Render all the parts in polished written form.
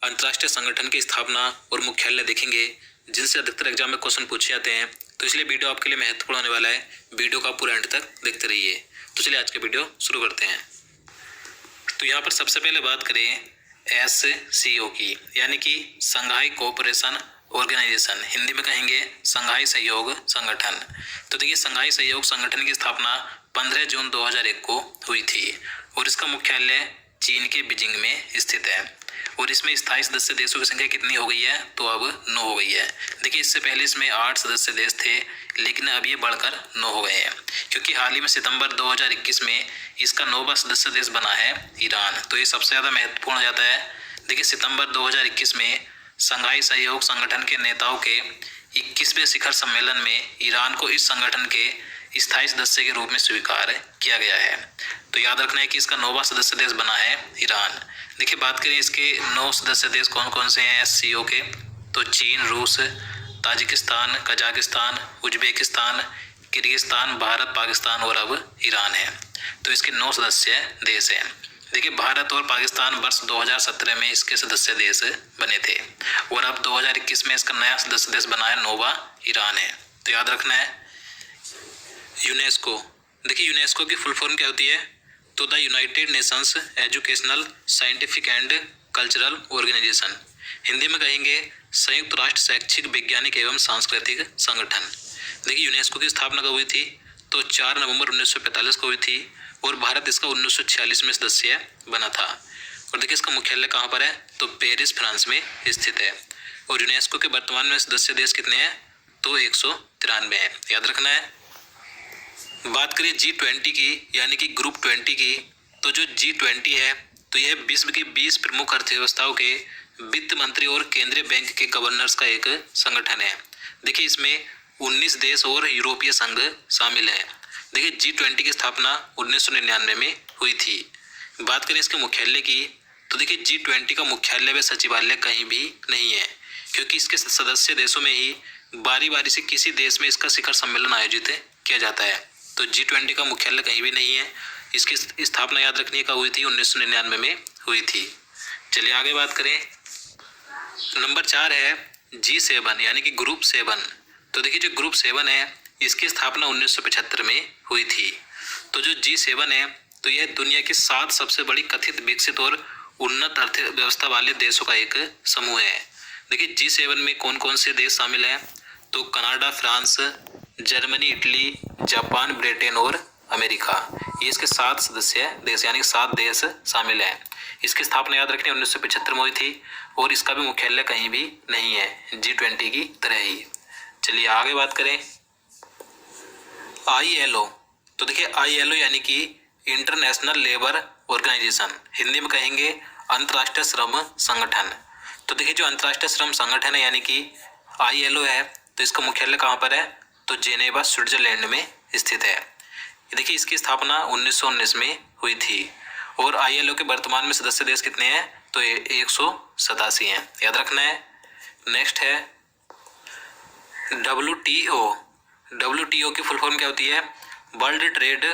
अंतर्राष्ट्रीय संगठन की स्थापना और मुख्यालय देखेंगे, जिनसे अधिकतर एग्जाम में क्वेश्चन पूछे जाते हैं। तो इसलिए वीडियो आपके लिए महत्वपूर्ण होने वाला है। वीडियो का पूरा एंड तक देखते रहिए। तो चलिए आज का वीडियो शुरू करते हैं। तो यहाँ पर सबसे पहले बात करें SCO की, यानी कि संघाई कोऑपरेशन ऑर्गेनाइजेशन, हिंदी में कहेंगे संघाई सहयोग संगठन। तो देखिए, संघाई सहयोग संगठन की स्थापना 15 जून 2001 को हुई थी और इसका मुख्यालय चीन के बीजिंग में स्थित है। और इसमें स्थायी सदस्य देशों की संख्या कितनी हो गई है? तो अब 9 हो गई है। देखिए, इससे पहले इसमें 8 सदस्य देश थे, लेकिन अब ये बढ़कर 9 हो गए हैं, क्योंकि हाल ही में सितंबर 2021 में इसका 9वां सदस्य देश बना है ईरान। तो ये सबसे ज़्यादा महत्वपूर्ण हो जाता है। देखिए, सितंबर 2021 में संघाई सहयोग संगठन के नेताओं के 21वें शिखर सम्मेलन में ईरान को इस संगठन के स्थायी सदस्य के रूप में स्वीकार किया गया है। तो याद रखना है कि इसका 9वां सदस्य देश बना है ईरान। देखिए, बात करें इसके 9 सदस्य देश कौन कौन से हैं SCO के, तो चीन, रूस, Tajikistan, Kazakhstan, Uzbekistan, Kyrgyzstan, Bharat, Pakistan और अब ईरान है। तो इसके 9 सदस्य देश हैं। देखिए, भारत और पाकिस्तान वर्ष 2017 में इसके सदस्य देश बने थे और अब 2021 में इसका नया सदस्य देश बना है 9वां ईरान है। तो याद रखना है। यूनेस्को, देखिए यूनेस्को की फुल फॉर्म क्या होती है? तो the united nations educational, scientific and cultural organisation, Hindi में कहेंगे संयुक्त राष्ट्र शैक्षिक, वैज्ञानिक एवं सांस्कृतिक संगठन। देखिए, यूनेस्को की स्थापना कब हुई थी? तो 4 नवंबर 1945 को हुई थी और भारत इसका 1946 में सदस्य बना था। और देखिए, इसका मुख्यालय कहाँ पर है? तो पेरिस, फ्रांस में स्थित है। और यूनेस्को के वर्तमान में सदस्य देश कितने हैं? तो 193 है। याद रखना है। बात करिए G20 की, यानी कि ग्रुप 20 की, तो जो G20 है तो यह विश्व की 20 प्रमुख अर्थव्यवस्थाओं के वित्त मंत्री और केंद्रीय बैंक के गवर्नर्स का एक संगठन है। देखिए, इसमें 19 देश और यूरोपीय संघ शामिल है। देखिए, G20 की स्थापना 1999 में हुई थी। बात करें इसके मुख्यालय की, तो देखिए G20 का मुख्यालय व सचिवालय कहीं भी नहीं है, क्योंकि इसके सदस्य देशों में ही बारी बारी से किसी देश में इसका शिखर सम्मेलन आयोजित किया जाता है। तो G20 का मुख्यालय कहीं भी नहीं है। इसकी स्थापना याद रखनी कब हुई थी? 1999 में हुई थी। चलिए आगे बात करें। नंबर 4 है G7, यानी कि ग्रुप 7। तो देखिए, जो ग्रुप 7 है इसकी स्थापना 1975 में हुई थी। तो जो G7 है तो यह दुनिया की 7 सबसे बड़ी कथित विकसित और उन्नत अर्थव्यवस्था वाले देशों का एक समूह है। देखिए, G7 में कौन कौन से देश शामिल हैं? तो Canada, France, Germany, Italy, Japan, Britain और अमेरिका, ये इसके 7 सदस्य देश, यानी 7 देश शामिल हैं। इसकी स्थापना याद रखनी 1975 में हुई थी और इसका भी मुख्यालय कहीं भी नहीं है, G20 की तरह ही। चलिए आगे बात करें। ILO, तो देखिए ILO यानी कि इंटरनेशनल लेबर ऑर्गेनाइजेशन, हिंदी में कहेंगे अंतर्राष्ट्रीय श्रम संगठन। तो देखिए, जो अंतर्राष्ट्रीय श्रम संगठन है यानी कि ILO है, तो इसका मुख्यालय कहाँ पर है? तो जेनेवा, स्विट्जरलैंड में स्थित है। देखिए, इसकी स्थापना 1919 में हुई थी और ILO के वर्तमान में सदस्य देश कितने हैं? तो 187 हैं। याद रखना है। नेक्स्ट है WTO की फुल फॉर्म क्या होती है? World trade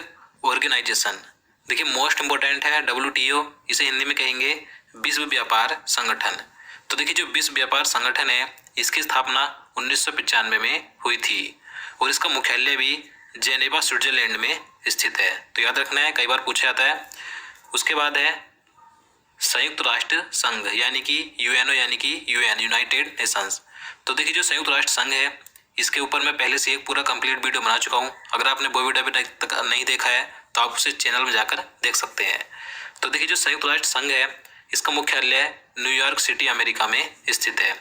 organization. देखिए, मोस्ट इंपॉर्टेंट है WTO, इसे हिंदी में कहेंगे विश्व व्यापार संगठन। तो देखिए, जो विश्व व्यापार संगठन है इसकी स्थापना 1995 में हुई थी और इसका मुख्यालय भी जेनेवा, स्विट्जरलैंड में स्थित है। तो याद रखना है, कई बार पूछा जाता है। उसके बाद है संयुक्त राष्ट्र संघ, यानी कि UNO, यानी कि UN, यूनाइटेड नेशंस। तो देखिए, जो संयुक्त राष्ट्र संघ है इसके ऊपर मैं पहले से एक पूरा कंप्लीट वीडियो बना चुका हूँ। अगर आपने वो वीडियो अभी तक नहीं देखा है तो आप उसे चैनल में जाकर देख सकते हैं। तो देखिए, जो संयुक्त राष्ट्र संघ है इसका मुख्यालय न्यूयॉर्क सिटी, अमेरिका में स्थित है।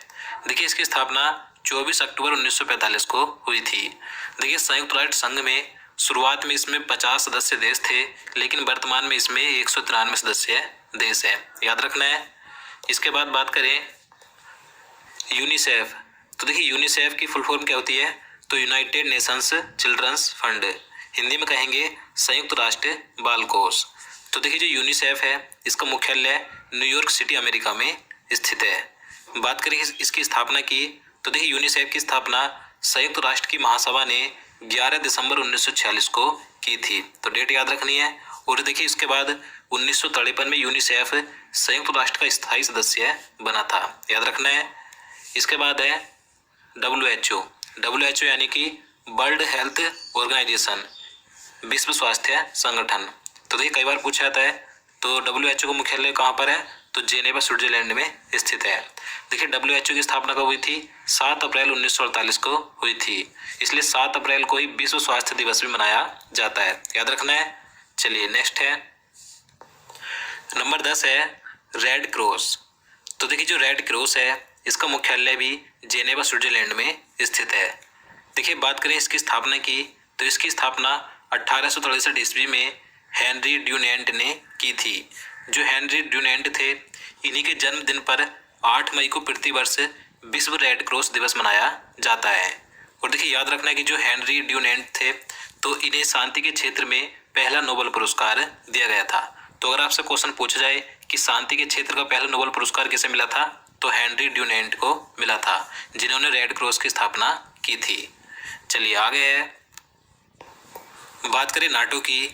देखिए, इसकी स्थापना 24 अक्टूबर 1945 को हुई थी। देखिए, संयुक्त राष्ट्र संघ में शुरुआत में इसमें 50 सदस्य देश थे, लेकिन वर्तमान में इसमें 193 सदस्य देश है। याद रखना है। इसके बाद बात करें यूनिसेफ। तो देखिए, यूनिसेफ की फुल फॉर्म क्या होती है? तो united nations children's fund, Hindi में कहेंगे संयुक्त राष्ट्र बाल कोष। तो देखिए, जो यूनिसेफ है इसका मुख्यालय न्यूयॉर्क सिटी, अमेरिका में स्थित है। बात करें इसकी स्थापना की, तो देखिए यूनिसेफ की स्थापना संयुक्त राष्ट्र की महासभा ने 11 दिसंबर 1946 को की थी। तो डेट याद रखनी है और देखिए इसके बाद 1953 में यूनिसेफ संयुक्त राष्ट्र का स्थायी सदस्य बना था, याद रखना है। इसके बाद है WHO यानी कि वर्ल्ड हेल्थ ऑर्गेनाइजेशन, विश्व स्वास्थ्य संगठन। तो देखिए कई बार पूछा जाता है, तो WHO का मुख्यालय कहाँ पर है, तो जेनेवा स्विट्जरलैंड में स्थित है। देखिए WHO की स्थापना कब हुई थी, 7 अप्रैल 1948 को हुई थी, इसलिए 7 अप्रैल को ही विश्व स्वास्थ्य दिवस भी मनाया जाता है, याद रखना है। चलिए नेक्स्ट है नंबर 10 है रेड क्रॉस। तो देखिए जो रेड क्रॉस है इसका मुख्यालय भी जेनेवा स्विट्जरलैंड में स्थित है। देखिए बात करें इसकी स्थापना की, तो इसकी स्थापना 1863 ईस्वी में हेनरी ड्यूनेंट ने की थी। जो हेनरी ड्यूनेंट थे, इन्हीं के जन्मदिन पर 8 मई को प्रतिवर्ष विश्व रेड क्रॉस दिवस मनाया जाता है। और देखिए याद रखना है कि जो हेनरी ड्यूनेंट थे, तो इन्हें शांति के क्षेत्र में पहला नोबेल पुरस्कार दिया गया था। तो अगर आपसे क्वेश्चन पूछा जाए कि शांति के क्षेत्र का पहला नोबेल पुरस्कार किसे मिला था, तो हेनरी ड्यूनेंट को मिला था, जिन्होंने रेड क्रॉस की स्थापना की थी। चलिए आगे है, बात करें नाटो की,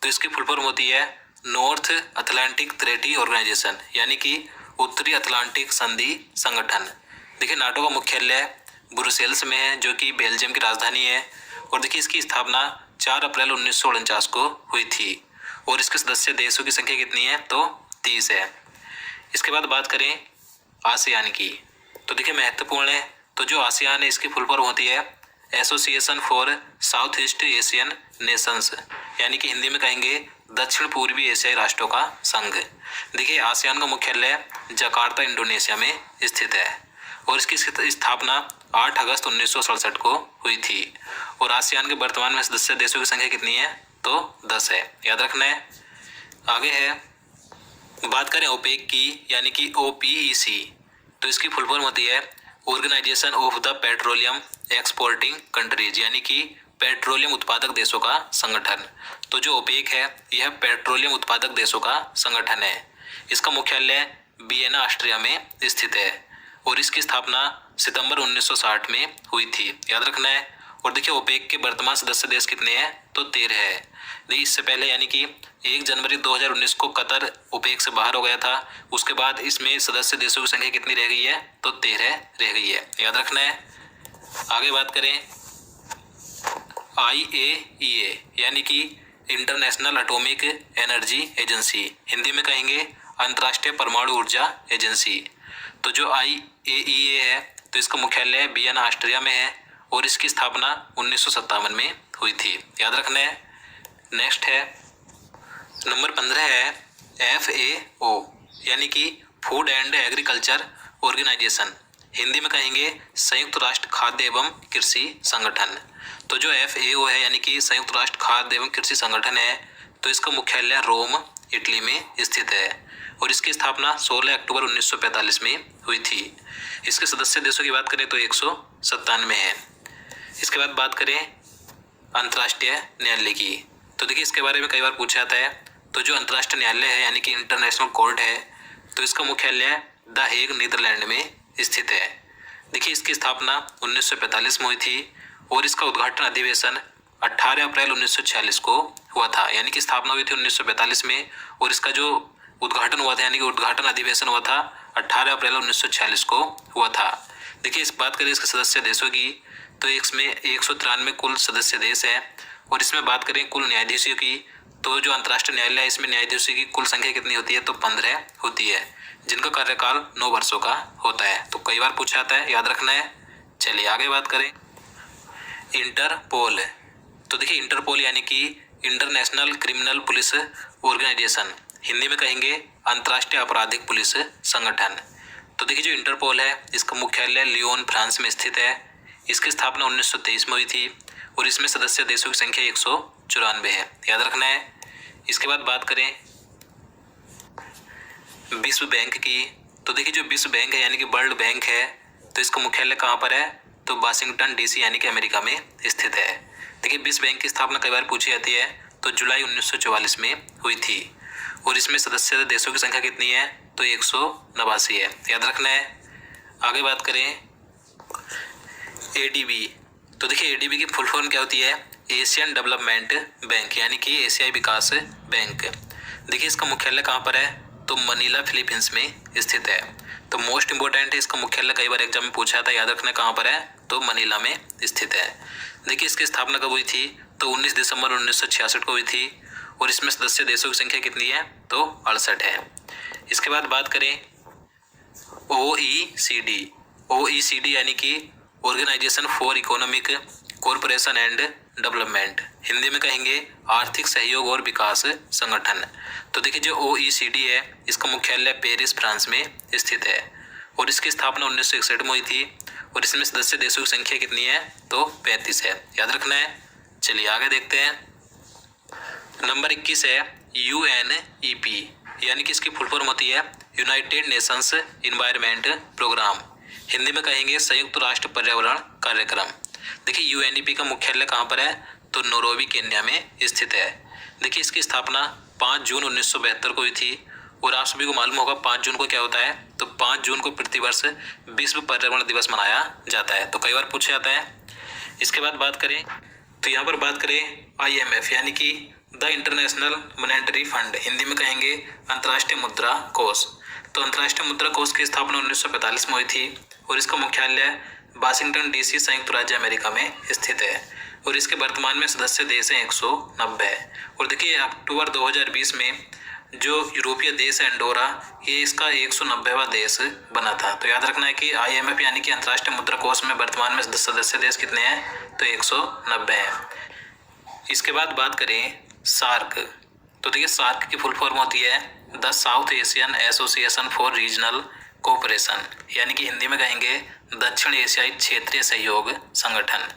तो इसकी फुल फॉर्म होती है नॉर्थ अटलांटिक ट्रेटी ऑर्गेनाइजेशन, यानी कि उत्तरी अटलांटिक संधि संगठन। देखिए नाटो का मुख्यालय ब्रुसेल्स में है, जो कि बेल्जियम की राजधानी है। और देखिए इसकी स्थापना 4 अप्रैल 1949 को हुई थी, और इसके सदस्य देशों की संख्या कितनी है, तो 30 है। इसके बाद बात करें आसियान की, तो देखिए महत्वपूर्ण है, तो जो आसियान है इसकी फुल फॉर्म होती है association for south east Asian Nations, यानी कि हिंदी में कहेंगे दक्षिण पूर्वी एशियाई राष्ट्रों का संघ। देखिए आसियान का मुख्यालय जकार्ता इंडोनेशिया में स्थित है, और इसकी स्थापना 8 अगस्त 1967 को हुई थी। और आसियान के वर्तमान में सदस्य देशों की संख्या कितनी है, तो 10 है, याद रखना है। आगे है, बात करें ओपेक की, यानी कि OPEC, तो इसकी फुल फॉर्म होती है organization of the petroleum exporting countries, यानी कि पेट्रोलियम उत्पादक देशों का संगठन। तो जो ओपेक है यह पेट्रोलियम उत्पादक देशों का संगठन है। इसका मुख्यालय वियना ऑस्ट्रिया में स्थित है, और इसकी स्थापना सितंबर 1960 में हुई थी, याद रखना है। और देखिए ओपेक के वर्तमान सदस्य देश कितने हैं, तो 13 है। देखिए इससे पहले यानी कि 1 जनवरी 2019 को कतर ओपेक से बाहर हो गया था, उसके बाद इसमें सदस्य देशों की संख्या कितनी रह गई है, तो 13 रह गई है, याद रखना है। आगे बात करें IAEA, यानी कि international atomic energy agency, Hindi में कहेंगे अंतर्राष्ट्रीय परमाणु ऊर्जा एजेंसी। तो जो IAEA है, तो इसका मुख्यालय वियना ऑस्ट्रिया में है, और इसकी स्थापना 1957 में हुई थी, याद रखना है। नेक्स्ट है नंबर 15 है FAO, यानी कि food and agriculture organization, Hindi में कहेंगे संयुक्त राष्ट्र खाद्य एवं कृषि संगठन। तो जो FAO है, यानी कि संयुक्त राष्ट्र खाद्य एवं कृषि संगठन है, तो इसका मुख्यालय रोम इटली में स्थित है, और इसकी स्थापना 16 अक्टूबर 1945 में हुई थी। इसके सदस्य देशों की बात करें तो 197 है। इसके बाद बात करें अंतर्राष्ट्रीय न्यायालय की, तो देखिए इसके बारे में कई बार पूछा जाता है। तो जो अंतर्राष्ट्रीय न्यायालय है, यानी कि इंटरनेशनल कोर्ट है, तो इसका मुख्यालय द हेग नीदरलैंड में स्थित है। देखिए इसकी स्थापना 1945 में हुई थी, और इसका उद्घाटन अधिवेशन 18 अप्रैल 1946 को हुआ था, यानी कि स्थापना हुई थी 1945 में, और इसका जो उद्घाटन हुआ था, यानी कि उद्घाटन अधिवेशन हुआ था 18 अप्रैल 1946 को हुआ था। देखिए इस बात करें इसके सदस्य देशों की, तो इसमें 193 कुल सदस्य देश है। और इसमें बात करें कुल न्यायाधीशों की, तो जो अंतर्राष्ट्रीय न्यायालय है इसमें न्यायाधीशों की कुल संख्या कितनी होती है, तो 15 होती है, जिनका कार्यकाल 9 वर्षों का होता है। तो कई बार पूछा जाता है, याद रखना है। चलिए आगे बात करें इंटरपोल। तो देखिए इंटरपोल यानी कि international criminal police organization, Hindi में कहेंगे अंतर्राष्ट्रीय आपराधिक पुलिस संगठन। तो देखिए जो इंटरपोल है इसका मुख्यालय लियोन फ्रांस में स्थित है। इसकी स्थापना 1923 में हुई थी, और इसमें सदस्य देशों की संख्या 194 है, याद रखना है। इसके बाद बात करें विश्व बैंक की, तो देखिए जो विश्व बैंक है यानी कि वर्ल्ड बैंक है, तो इसका मुख्यालय कहाँ पर है, तो वाशिंगटन DC यानी कि अमेरिका में स्थित है। देखिए विश्व बैंक की स्थापना कई बार पूछी जाती है, तो जुलाई 1944 में हुई थी, और इसमें सदस्य देशों की संख्या कितनी है, तो 189 है, याद रखना है। आगे बात करें ADB, तो देखिए ADB की फुल फॉर्म क्या होती है, एशियन डेवलपमेंट बैंक यानी कि एशियाई विकास बैंक। देखिए इसका मुख्यालय कहाँ पर है, तो मनीला फिलीपींस में स्थित है। तो मोस्ट इंपॉर्टेंट है, इसका मुख्यालय कई बार एग्जाम में पूछा था, याद रखना कहाँ पर है, तो मनीला में स्थित है। देखिए इसकी स्थापना कब हुई थी, तो 19 दिसंबर 1966 को हुई थी और इसमें सदस्य देशों की संख्या कितनी है, तो 68 है। इसके बाद बात करें OECD यानी कि organization for economic cooperation and development, Hindi में कहेंगे आर्थिक सहयोग और विकास संगठन। तो देखिए जो OECD है इसका मुख्यालय पेरिस फ्रांस में स्थित है और इसकी स्थापना 1961 में हुई थी और इसमें सदस्य देशों की संख्या कितनी है, तो 35 है, याद रखना है। चलिए आगे देखते हैं। नंबर 21 है UNEP यानी कि इसकी फुल फॉर्म होती है united nations environment programme, Hindi में कहेंगे संयुक्त राष्ट्र पर्यावरण कार्यक्रम। देखिए UNEP का मुख्यालय कहाँ पर है, तो नैरोबी केन्या में स्थित है। देखिए इसकी स्थापना 5 जून 1972 को हुई थी और आप सभी को मालूम होगा 5 जून को क्या होता है, तो 5 जून को प्रतिवर्ष विश्व पर्यावरण दिवस मनाया जाता है, तो कई बार पूछा जाता है। इसके बाद बात करें तो यहाँ पर बात करें IMF यानी कि the international monetary fund, Hindi में कहेंगे अंतर्राष्ट्रीय मुद्रा कोष। तो अंतर्राष्ट्रीय मुद्रा कोष की स्थापना 1945 में हुई थी और इसका मुख्यालय वाशिंगटन DC संयुक्त राज्य अमेरिका में स्थित है और इसके वर्तमान में सदस्य देश हैं 190। और देखिए अक्टूबर 2020 में जो यूरोपीय देश है एंडोरा, ये इसका 190वां देश बना था। तो याद रखना है कि IMF यानी कि अंतर्राष्ट्रीय मुद्रा कोष में वर्तमान में सदस्य देश कितने हैं, तो 190 हैं। इसके बाद बात करें सार्क। तो देखिए सार्क की फुल फॉर्म होती है the south Asian association for regional cooperation, यानी कि हिंदी में कहेंगे दक्षिण एशियाई क्षेत्रीय सहयोग संगठन।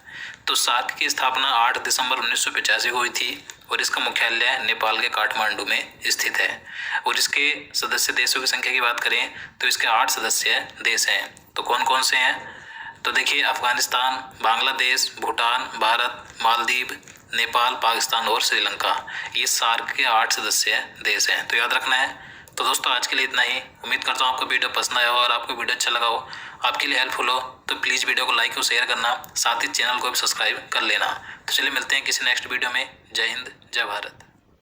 तो सार्क की स्थापना 8 दिसंबर 1985 को हुई थी और इसका मुख्यालय नेपाल के काठमांडू में स्थित है और इसके सदस्य देशों की संख्या की बात करें तो इसके 8 सदस्य देश हैं। तो कौन कौन से हैं, तो देखिए अफगानिस्तान, बांग्लादेश, भूटान, भारत, मालदीव, नेपाल, पाकिस्तान और श्रीलंका, ये सार्क के 8 सदस्य देश हैं, तो याद रखना है। तो दोस्तों आज के लिए इतना ही। उम्मीद करता हूँ आपको वीडियो पसंद आया हो और आपको वीडियो अच्छा लगा हो, आपके लिए हेल्पफुल हो, तो प्लीज़ वीडियो को लाइक और शेयर करना, साथ ही चैनल को भी सब्सक्राइब कर लेना। तो चलिए मिलते हैं किसी नेक्स्ट वीडियो में। जय हिंद, जय भारत।